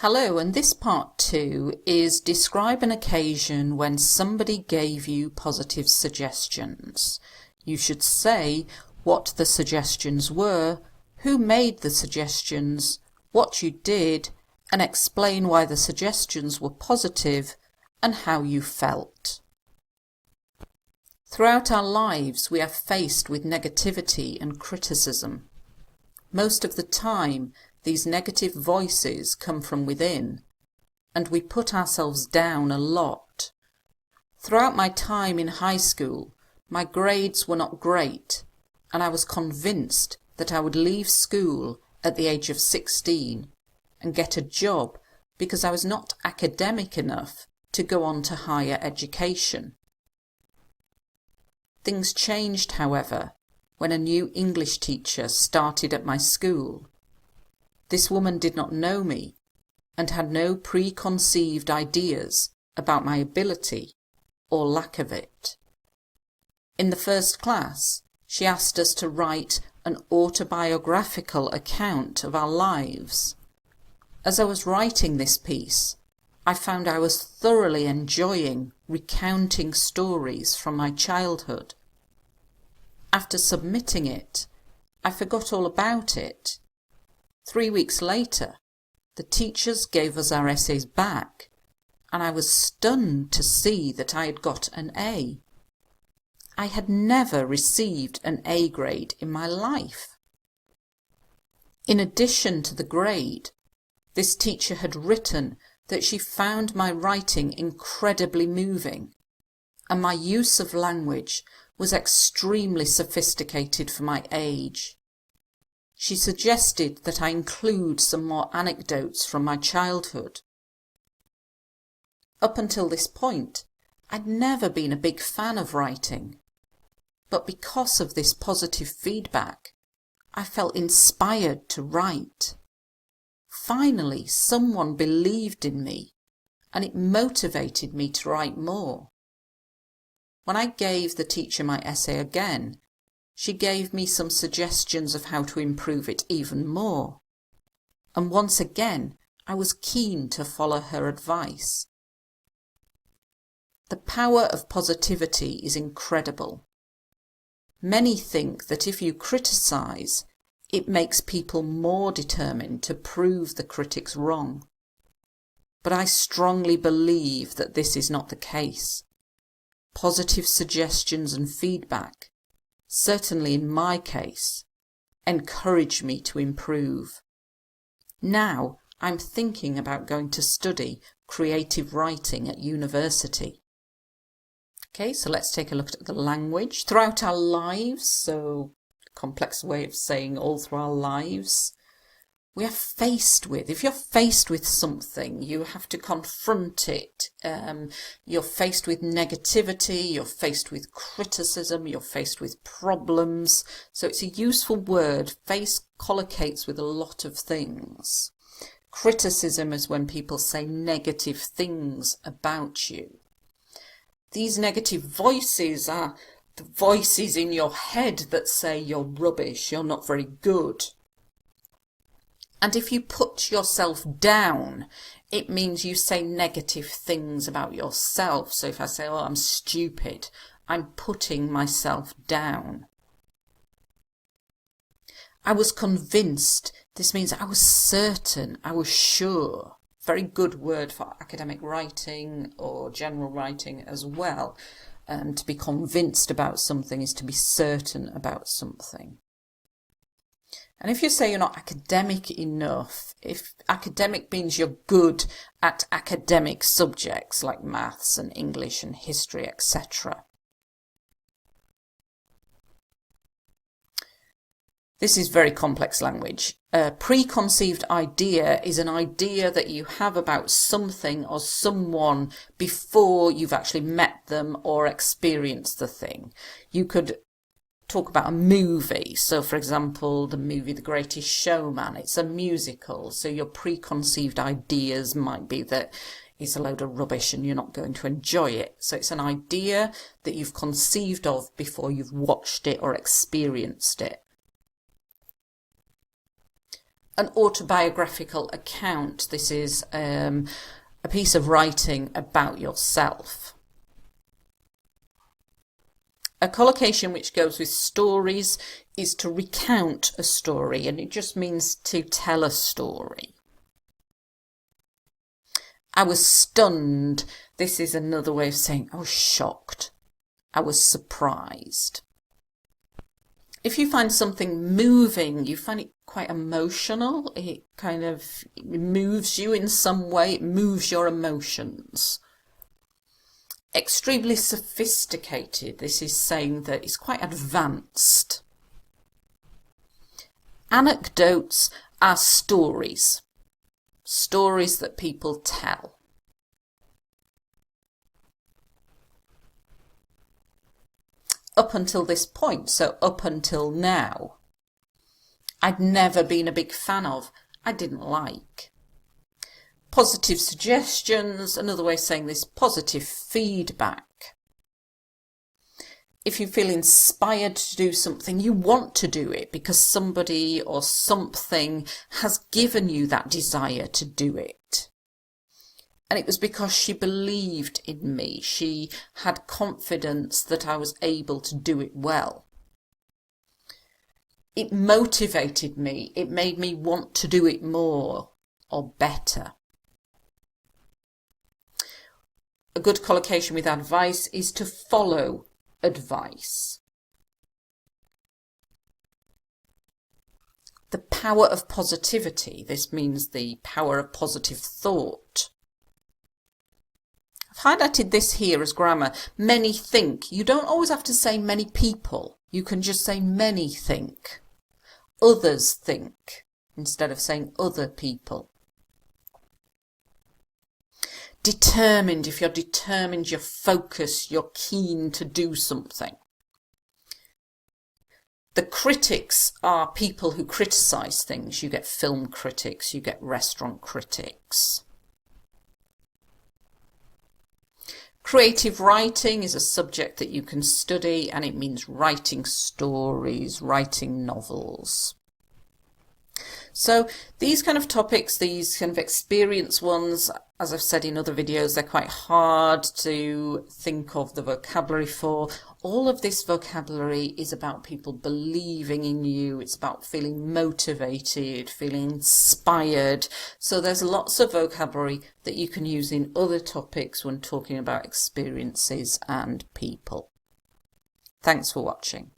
Hello, and this part 2 is describe an occasion when somebody gave you positive suggestions. You should say what the suggestions were, who made the suggestions, what you did, and explain why the suggestions were positive and how you felt. Throughout our lives, we are faced with negativity and criticism. Most of the time, these negative voices come from within, and we put ourselves down a lot. Throughout my time in high school, my grades were not great, and I was convinced that I would leave school at the age of 16 and get a job because I was not academic enough to go on to higher education. Things changed, however, when a new English teacher started at my school. This woman did not know me and had no preconceived ideas about my ability or lack of it. In the first class, she asked us to write an autobiographical account of our lives. As I was writing this piece, I found I was thoroughly enjoying recounting stories from my childhood. After submitting it, I forgot all about it. 3 weeks later, the teachers gave us our essays back, and I was stunned to see that I had got an A. I had never received an A grade in my life. In addition to the grade, this teacher had written that she found my writing incredibly moving, and my use of language was extremely sophisticated for my age. She suggested that I include some more anecdotes from my childhood. Up until this point, I'd never been a big fan of writing, but because of this positive feedback, I felt inspired to write. Finally, someone believed in me, and it motivated me to write more. When I gave the teacher my essay again, she gave me some suggestions of how to improve it even more. And once again, I was keen to follow her advice. The power of positivity is incredible. Many think that if you criticise, it makes people more determined to prove the critics wrong. But I strongly believe that this is not the case. Positive suggestions and feedback, certainly in my case, encourage me to improve. Now I'm thinking about going to study creative writing at university. Okay, so let's take a look at the language. Throughout our lives, so complex way of saying all through our lives, we are faced with, if you're faced with something, you have to confront it. You're faced with negativity, you're faced with criticism, you're faced with problems. So it's a useful word. Face collocates with a lot of things. Criticism is when people say negative things about you. These negative voices are the voices in your head that say you're rubbish, you're not very good. And if you put yourself down, it means you say negative things about yourself. So if I say, oh, I'm stupid, I'm putting myself down. I was convinced. This means I was certain, I was sure. Very good word for academic writing or general writing as well. To be convinced about something is to be certain about something. And if you say you're not academic enough, if academic means you're good at academic subjects like maths and English and history, etc. This is very complex language. A preconceived idea is an idea that you have about something or someone before you've actually met them or experienced the thing. You could talk about a movie. So, for example, the movie The Greatest Showman, it's a musical. So your preconceived ideas might be that it's a load of rubbish and you're not going to enjoy it. So it's an idea that you've conceived of before you've watched it or experienced it. an autobiographical account. This is a piece of writing about yourself. A collocation which goes with stories is to recount a story, and it just means to tell a story. I was stunned. This is another way of saying I was shocked. I was surprised. If you find something moving, you find it quite emotional. It kind of moves you in some way. It moves your emotions. Extremely sophisticated. This is saying that it's quite advanced. Anecdotes are stories. Stories that people tell. Up until this point, so up until now, I'd never been a big fan of. I didn't like. Positive suggestions, another way of saying this, positive feedback. If you feel inspired to do something, you want to do it because somebody or something has given you that desire to do it. And it was because she believed in me. She had confidence that I was able to do it well. It motivated me. It made me want to do it more or better. A good collocation with advice is to follow advice. The power of positivity. This means the power of positive thought. I've highlighted this here as grammar. Many think. You don't always have to say many people. You can just say many think. Others think instead of saying other people. Determined. If you're determined, you're focused, you're keen to do something. The critics are people who criticise things. You get film critics, you get restaurant critics. Creative writing is a subject that you can study, and it means writing stories, writing novels. So these kind of topics, these kind of experience ones, as I've said in other videos, they're quite hard to think of the vocabulary for. All of this vocabulary is about people believing in you. It's about feeling motivated, feeling inspired. So there's lots of vocabulary that you can use in other topics when talking about experiences and people. Thanks for watching.